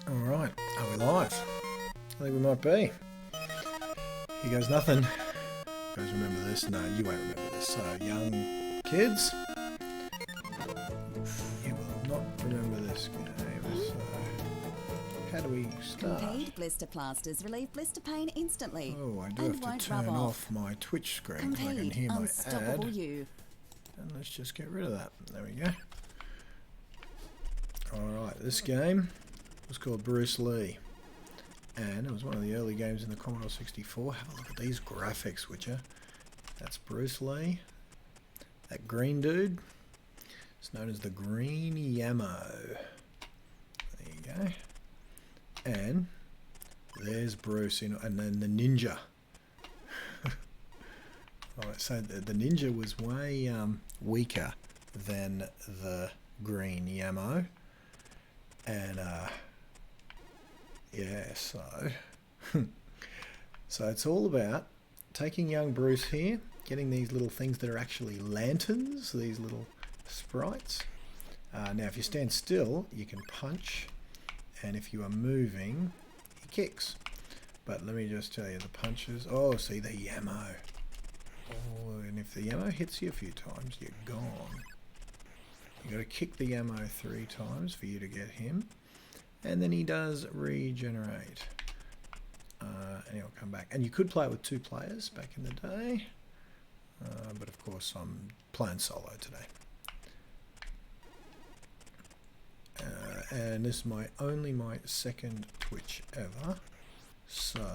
Alright, are we live? I think we might be. Here goes nothing. You guys remember this? No, you won't remember this. So, young kids, you will not remember this game. So, how do we start? Compeed blister plasters relieve blister pain instantly. Oh, I do and have won't to turn rub off my Twitch screen so I can Compeed hear my unstoppable ad. you. And let's just get rid of that. There we go. Alright, this game was called Bruce Lee. And it was one of the early games in the Commodore 64. Have a look at these graphics, would you? That's Bruce Lee. That green dude is known as the Green Yammo. There you go. And there's Bruce, and then the ninja. Alright, so the ninja was way weaker than the Green Yammo. And yeah, so it's all about taking young Bruce here, getting these little things that are actually lanterns, these little sprites. Now if you stand still, you can punch, and if you are moving, he kicks. But let me just tell you, the punches, oh, see the Yammo. Oh, and if the Yammo hits you a few times, you're gone. You got to kick the Yammo 3 times for you to get him. And then he does regenerate. And he'll come back. And you could play it with 2 players back in the day. But of course I'm playing solo today. And this is only my second Twitch ever. So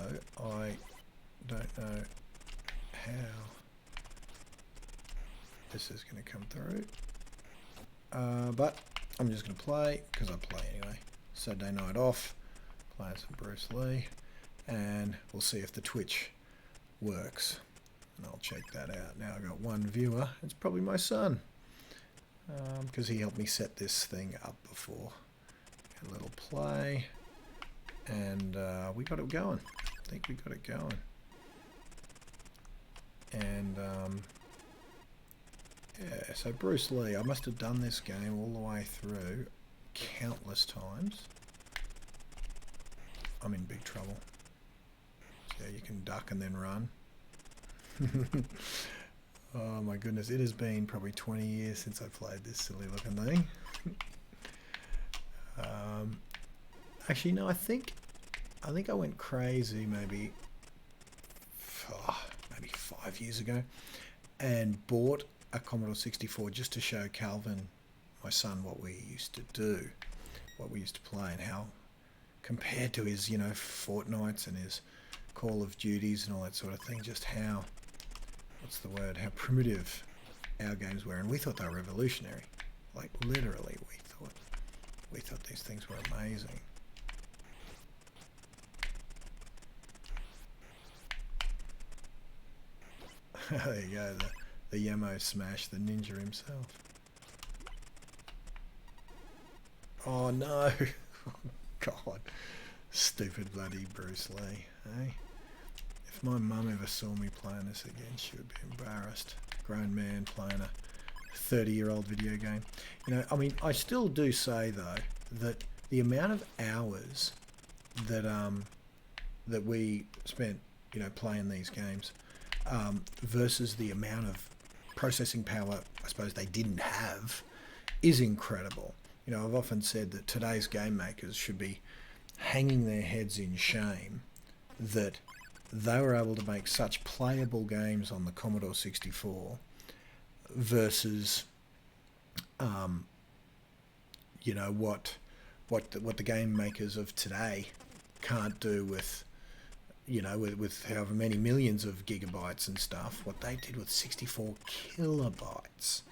I don't know how this is going to come through. But I'm just going to play because I play anyway. Saturday night off, playing some Bruce Lee, and we'll see if the Twitch works. And I'll check that out. Now I've got one viewer. It's probably my son, because he helped me set this thing up before. A little play, and we got it going. I think we got it going. And yeah, so Bruce Lee, I must have done this game all the way through countless times. I'm in big trouble. So you can duck and then run. Oh my goodness, it has been probably 20 years since I played this silly looking thing. Actually no, I think I went crazy maybe 5 years ago and bought a Commodore 64 just to show Calvin, my son, what we used to do, what we used to play, and how compared to his, Fortnites and his Call of Duties and all that sort of thing, just how, how primitive our games were. And we thought they were revolutionary. Like literally we thought these things were amazing. There you go, the Yammo smash, the ninja himself. Oh no! God, stupid bloody Bruce Lee, eh? If my mum ever saw me playing this again, she would be embarrassed. Grown man playing a 30-year-old video game. I mean, I still do say though that the amount of hours that that we spent, playing these games, versus the amount of processing power I suppose they didn't have, is incredible. I've often said that today's game makers should be hanging their heads in shame that they were able to make such playable games on the Commodore 64 versus, what the game makers of today can't do with, with however many millions of gigabytes and stuff. What they did with 64 kilobytes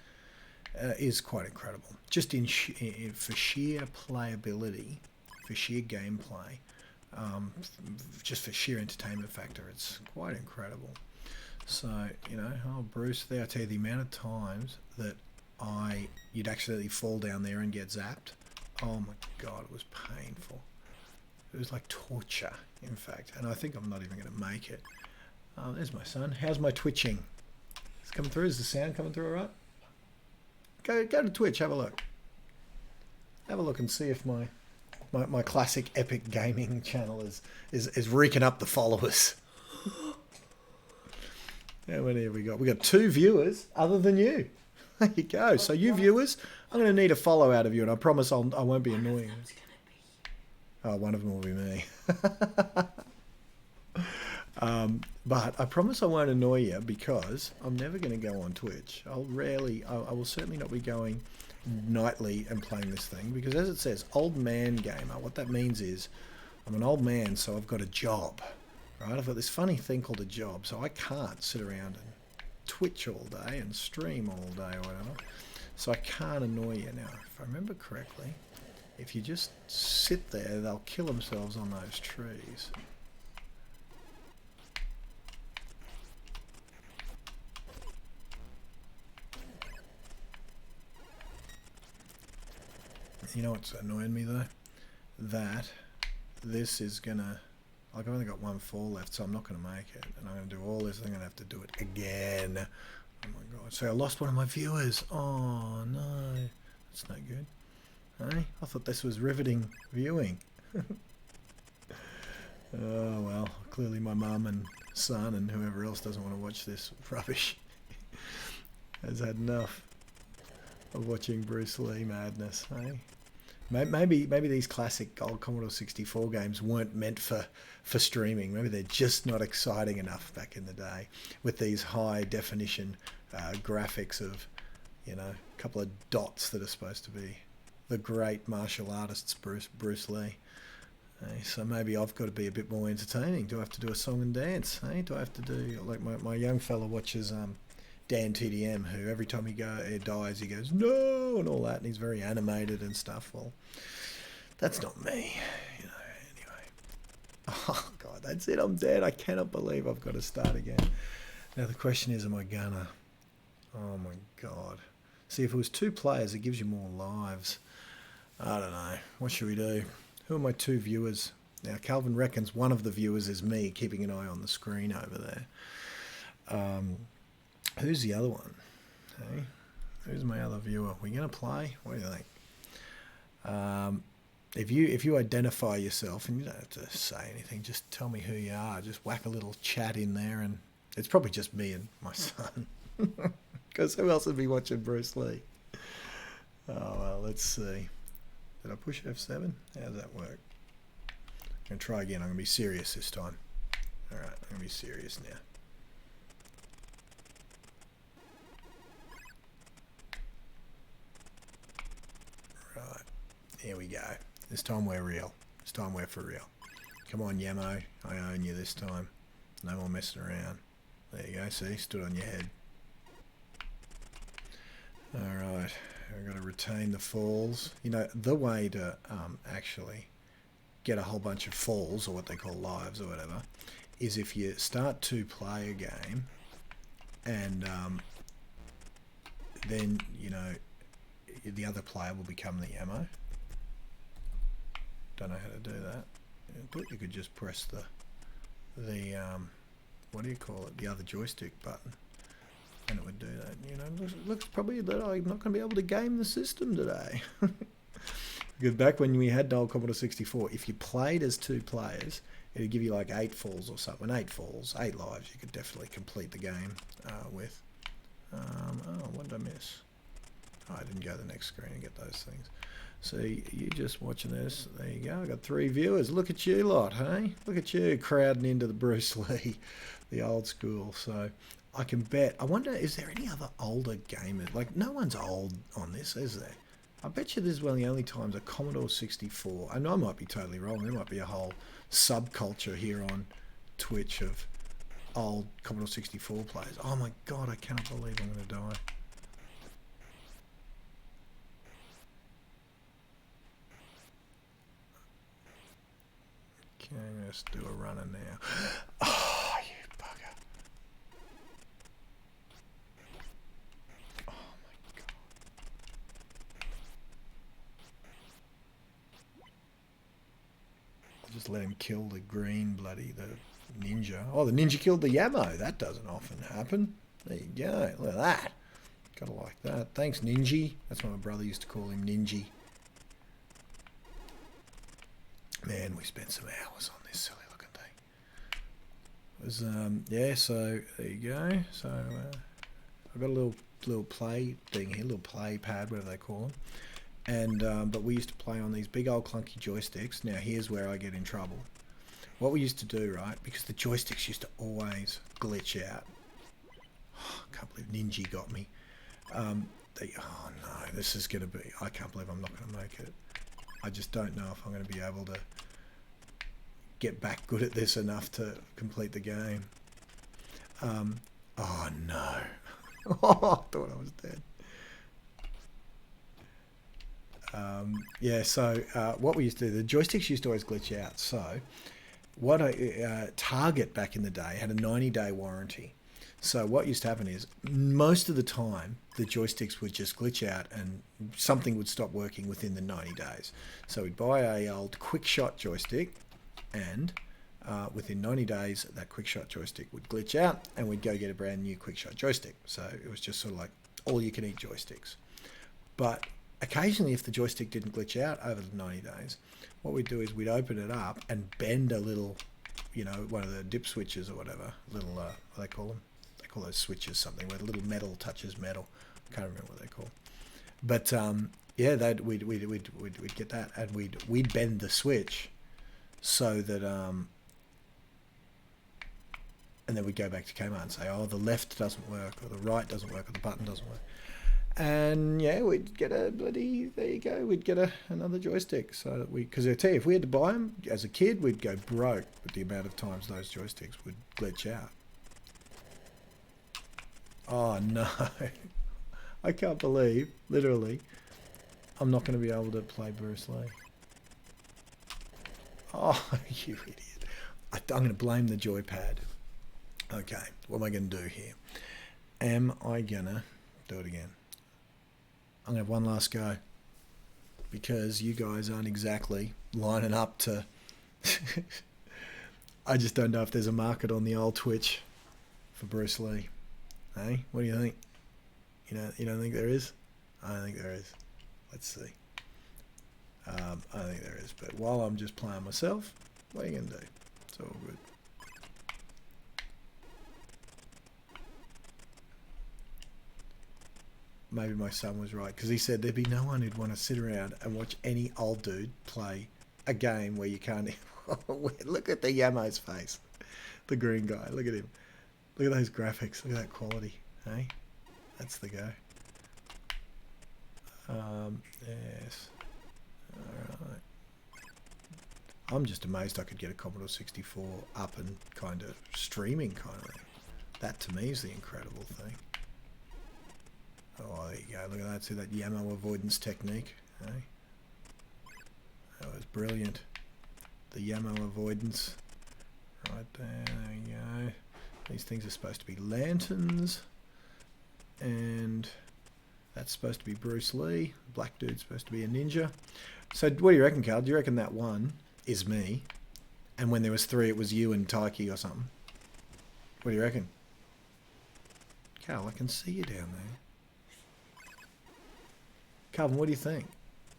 is quite incredible. Just for sheer playability, for sheer gameplay, just for sheer entertainment factor, it's quite incredible. So, Bruce there, I tell you the amount of times that you'd accidentally fall down there and get zapped. Oh my God, it was painful. It was like torture, in fact, and I think I'm not even going to make it. There's my son. How's my twitching? It's coming through. Is the sound coming through all right? Go to Twitch, have a look. Have a look and see if my classic epic gaming channel is reeking up the followers. How many have we got? We got 2 viewers other than you. There you go. So you viewers, I'm going to need a follow out of you, and I promise I won't be annoying. Oh, one of them will be me. But I promise I won't annoy you because I'm never going to go on Twitch. I will certainly not be going nightly and playing this thing because, as it says, old man gamer. What that means is I'm an old man, so I've got a job, right? I've got this funny thing called a job, so I can't sit around and Twitch all day and stream all day or whatever. So I can't annoy you. Now, if I remember correctly, if you just sit there, they'll kill themselves on those trees. You know what's annoying me though? That this is gonna, like, I've only got 1 fall left, so I'm not gonna make it. And I'm gonna do all this, I'm gonna have to do it again. Oh my god. So I lost one of my viewers. Oh no. That's no good. Hey? I thought this was riveting viewing. Oh well, clearly my mum and son and whoever else doesn't want to watch this rubbish has had enough of watching Bruce Lee madness, hey? Maybe these classic old Commodore 64 games weren't meant for streaming. Maybe they're just not exciting enough back in the day with these high definition graphics of, you know, a couple of dots that are supposed to be the great martial artist's Bruce Lee. So maybe I've got to be a bit more entertaining. Do I have to do a song and dance? Hey? Do I have to do, like my young fella watches Dan TDM, who every time he dies, he goes, no, and all that, and he's very animated and stuff. Well, that's not me, you know, anyway. Oh, God, that's it, I'm dead. I cannot believe I've got to start again. Now, the question is, am I gonna? Oh, my God. See, if it was 2 players, it gives you more lives. I don't know. What should we do? Who are my 2 viewers? Now, Calvin reckons one of the viewers is me, keeping an eye on the screen over there. Who's the other one? Hey, who's my other viewer? We're going to play? What do you think? If you identify yourself, and you don't have to say anything, just tell me who you are. Just whack a little chat in there, and it's probably just me and my son. Because who else would be watching Bruce Lee? Oh, well, let's see. Did I push F7? How does that work? I'm going to try again. I'm going to be serious this time. All right, I'm going to be serious now. Right, here we go. This time we're real. This time we're for real. Come on, Yamo. I own you this time. No more messing around. There you go. See, stood on your head. Alright, I've got to retain the falls. You know, the way to actually get a whole bunch of falls, or what they call lives or whatever, is if you start to play a game and then, you know, the other player will become the ammo. Don't know how to do that. But you could just press the what do you call it? The other joystick button. And it would do that. You know, looks probably that I'm not going to be able to game the system today. Because back when we had the old Commodore 64, if you played as 2 players, it would give you like 8 falls or something. 8 falls, 8 lives. You could definitely complete the game with. Oh, what did I miss? Oh, I didn't go to the next screen and get those things. See, you just watching this. There you go. I got 3 viewers. Look at you lot, hey? Look at you crowding into the Bruce Lee, the old school. So I can bet. I wonder, is there any other older gamers? Like, no one's old on this, is there? I bet you this is one of the only times a Commodore 64. I know I might be totally wrong. There might be a whole subculture here on Twitch of old Commodore 64 players. Oh my God, I cannot believe I'm going to die. Okay, let's do a runner now. Oh, you bugger. Oh my God. I'll just let him kill the green the ninja. Oh, the ninja killed the Yamo. That doesn't often happen. There you go. Look at that. Gotta like that. Thanks, Ninji. That's what my brother used to call him, Ninji. Man, we spent some hours on this silly looking thing. It was yeah. So there you go. So I've got a little play thing here, little play pad, whatever they call them. And but we used to play on these big old clunky joysticks. Now here's where I get in trouble. What we used to do, right? Because the joysticks used to always glitch out. Oh, I can't believe Ninja got me. Oh no, this is going to be... I can't believe I'm not going to make it. I just don't know if I'm going to be able to get back good at this enough to complete the game. Oh no. I thought I was dead. Yeah, so what we used to do, the joysticks used to always glitch out. So what Target back in the day had a 90-day warranty. So what used to happen is most of the time the joysticks would just glitch out and something would stop working within the 90 days. So we'd buy a old quick shot joystick, and within 90 days that quick shot joystick would glitch out and we'd go get a brand new quick shot joystick. So it was just sort of like all you can eat joysticks. But occasionally if the joystick didn't glitch out over the 90 days, what we'd do is we'd open it up and bend a little, you know, one of the dip switches or whatever, little, what do they call them? They call those switches something where the little metal touches metal. I can't remember what they're called. But yeah, we'd get that, and we'd bend the switch so that and then we'd go back to Kmart and say, oh, the left doesn't work, or the right doesn't work, or the button doesn't work. And yeah, we'd get a bloody, there you go, we'd get another joystick. So that because I tell you, if we had to buy them as a kid, we'd go broke with the amount of times those joysticks would glitch out. Oh no, I can't believe, literally, I'm not going to be able to play Bruce Lee. Oh, you idiot. I'm going to blame the joypad. Okay, what am I going to do here? Am I going to do it again? I'm going to have one last go, because you guys aren't exactly lining up to... I just don't know if there's a market on the old Twitch for Bruce Lee. Hey, what do you think? You don't think there is? I don't think there is. Let's see. I don't think there is. But while I'm just playing myself, what are you going to do? It's all good. Maybe my son was right, because he said there'd be no one who'd want to sit around and watch any old dude play a game where you can't... Look at the Yamo's face. The green guy. Look at him. Look at those graphics. Look at that quality. Hey? That's the go. Yes. Alright. I'm just amazed I could get a Commodore 64 up and kind of streaming kind of thing. That to me is the incredible thing. Oh, there you go. Look at that. See that Yamo avoidance technique? Hey? That was brilliant. The Yamo avoidance. Right there. There you go. These things are supposed to be lanterns, and that's supposed to be Bruce Lee. Black dude's supposed to be a ninja. So what do you reckon, Carl? Do you reckon that one is me, and when there was three it was you and Taiki or something? What do you reckon? Carl, I can see you down there. Calvin, what do you think?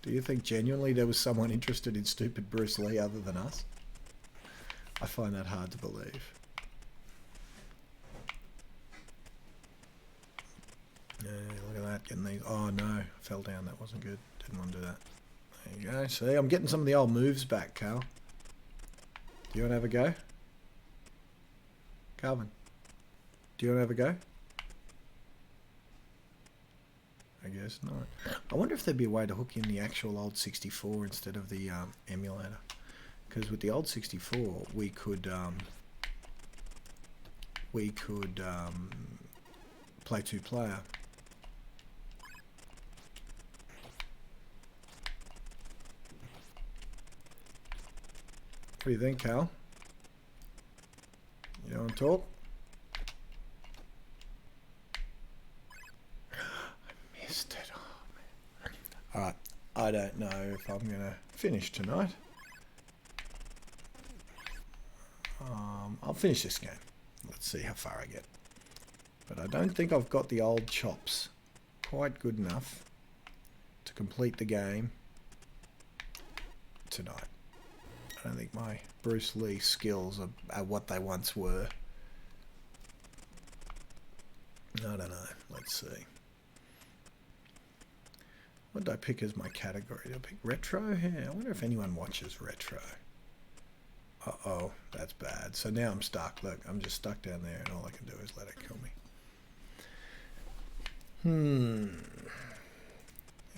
Do you think genuinely there was someone interested in stupid Bruce Lee other than us? I find that hard to believe. Yeah, look at that, getting these. Oh no, I fell down, that wasn't good. Didn't want to do that. There you go. See, I'm getting some of the old moves back, Carl. Do you want to have a go? Calvin, do you want to have a go? I guess not. I wonder if there'd be a way to hook in the actual old 64 instead of the emulator. Because with the old 64, we could play two-player. What do you think, Cal? You want to talk? I missed it. Oh, man. Alright, I don't know if I'm going to finish tonight. I'll finish this game. Let's see how far I get. But I don't think I've got the old chops quite good enough to complete the game tonight. I don't think my Bruce Lee skills are what they once were. I don't know. Let's see. What did I pick as my category? Did I pick retro? Yeah, I wonder if anyone watches retro. Uh-oh, that's bad. So now I'm stuck. Look, I'm just stuck down there, and all I can do is let it kill me.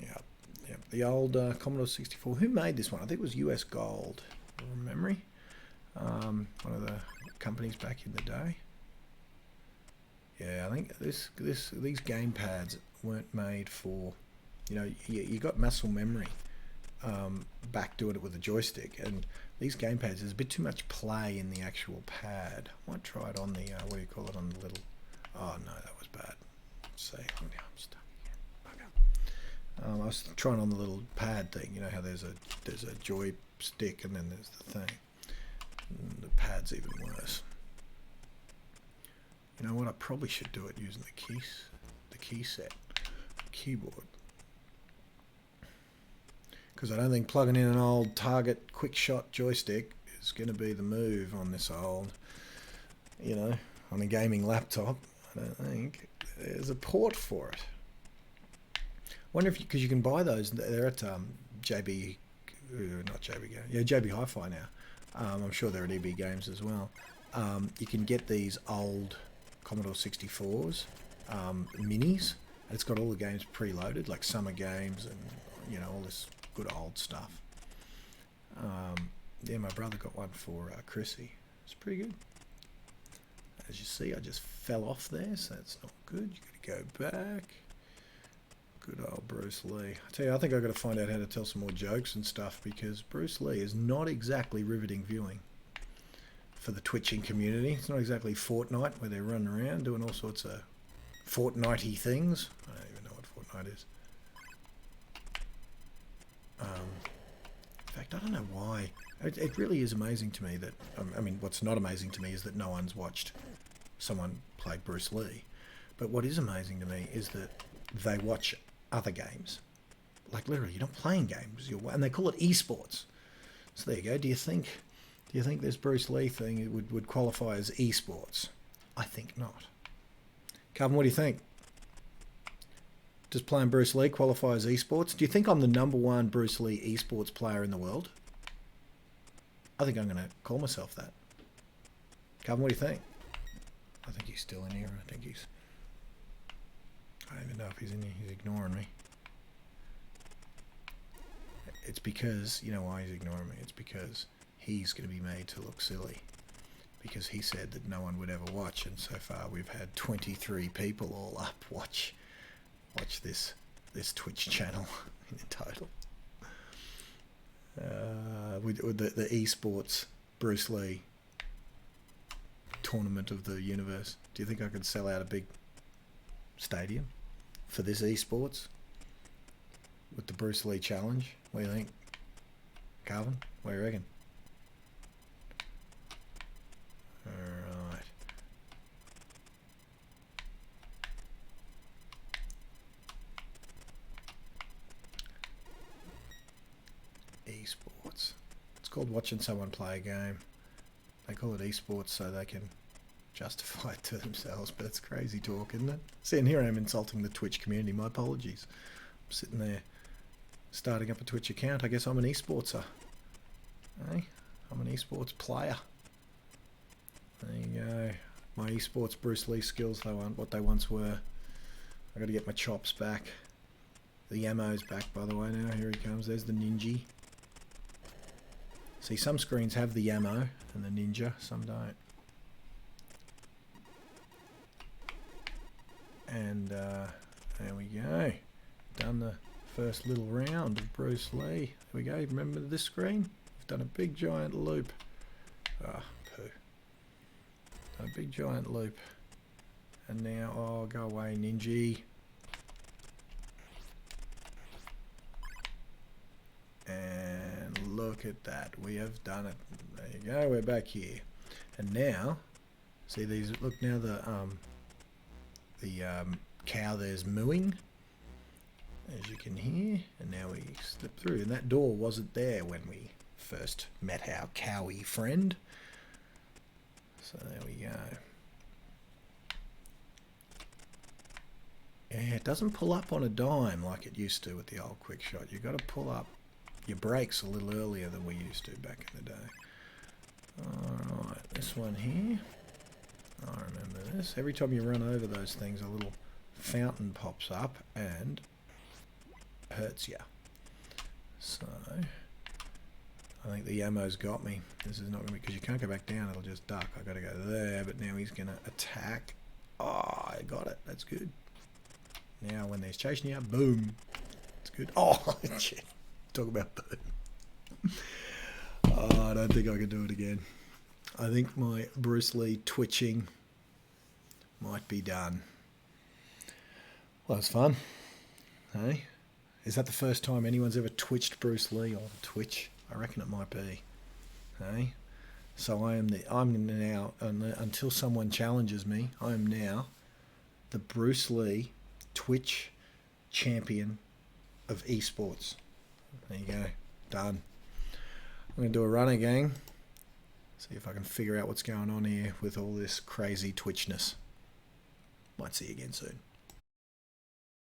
Yep. The old Commodore 64. Who made this one? I think it was US Gold, from memory. One of the companies back in the day. Yeah, I think these game pads weren't made for, you know, you got muscle memory back doing it with a joystick, and these game pads, there's a bit too much play in the actual pad. I might try it on the what do you call it, on the little, oh no, that was bad. Let's see. Oh, now I'm stuck again. Okay. I was trying on the little pad thing. You know how there's a joystick and then there's the thing. And the pad's even worse. You know what? I probably should do it using the key set, keyboard. Because I don't think plugging in an old Target quick shot joystick is going to be the move on this old, you know, on a gaming laptop. I don't think there's a port for it. I wonder if, because you can buy those, they're at JB, not JB, yeah, JB Hi-Fi now. I'm sure they're at EB Games as well. You can get these old Commodore 64s, minis, and it's got all the games preloaded, like summer games and, you know, all this good old stuff. Yeah, my brother got one for Chrissy. It's pretty good. As you see, I just fell off there, so that's not good. You got to go back. Good old Bruce Lee. I tell you, I think I've got to find out how to tell some more jokes and stuff, because Bruce Lee is not exactly riveting viewing for the twitching community. It's not exactly Fortnite, where they're running around doing all sorts of Fortnite-y things. I don't even know what Fortnite is. In fact, I don't know why. It really is amazing to me that, I mean, what's not amazing to me is that no one's watched someone play Bruce Lee. But what is amazing to me is that they watch other games. Like, literally, you're not playing games, and they call it esports. So there you go. Do you think this Bruce Lee thing would qualify as esports? I think not. Calvin, what do you think? Does playing Bruce Lee qualify as esports? Do you think I'm the #1 Bruce Lee esports player in the world? I think I'm going to call myself that. Calvin, what do you think? I think he's still in here. I don't even know if he's in here. He's ignoring me. It's because, you know why he's ignoring me? It's because he's going to be made to look silly. Because he said that no one would ever watch, and so far we've had 23 people all up watch this Twitch channel in total. With the esports Bruce Lee tournament of the universe. Do you think I could sell out a big stadium for this esports with the Bruce Lee challenge? What do you think, Calvin? What do you reckon? Alright. Esports. It's called watching someone play a game. They call it esports so they can justify it to themselves, but it's crazy talk, isn't it? See, and here I am insulting the Twitch community. My apologies. I'm sitting there starting up a Twitch account. I guess I'm an esportser. Hey, I'm an esports player. There you go. My esports Bruce Lee skills, they weren't what they once were. I got to get my chops back. The ammo's back, by the way, now. Here he comes. There's the ninja. See, some screens have the ammo and the ninja, some don't. And there we go. Done the first little round of Bruce Lee. There we go. Remember this screen? We've done a big giant loop. Ah, poo. Done a big giant loop. And now, oh, go away, ninja. And look at that. We have done it. There you go. We're back here. And now, see these, look now the cow there's mooing, as you can hear, and now we slip through, and that door wasn't there when we first met our cowie friend. So there we go. Yeah, it doesn't pull up on a dime like it used to with the old quick shot. You've got to pull up your brakes a little earlier than we used to back in the day. Alright, this one here. I remember this. Every time you run over those things, a little fountain pops up and hurts you. So, I think the ammo's got me. This is not going to be, because you can't go back down, it'll just duck. I've got to go there, but now he's going to attack. Oh, I got it. That's good. Now, when they're chasing you, boom. It's good. Oh, shit. Talk about boom. Oh, I don't think I can do it again. I think my Bruce Lee twitching might be done. Well, that's fun. Hey? Is that the first time anyone's ever twitched Bruce Lee on Twitch? I reckon it might be. Hey? So I'm now, until someone challenges me, I am now the Bruce Lee Twitch champion of esports. There you go. Done. I'm going to do a runner, gang. See if I can figure out what's going on here with all this crazy twitchness. Might see you again soon.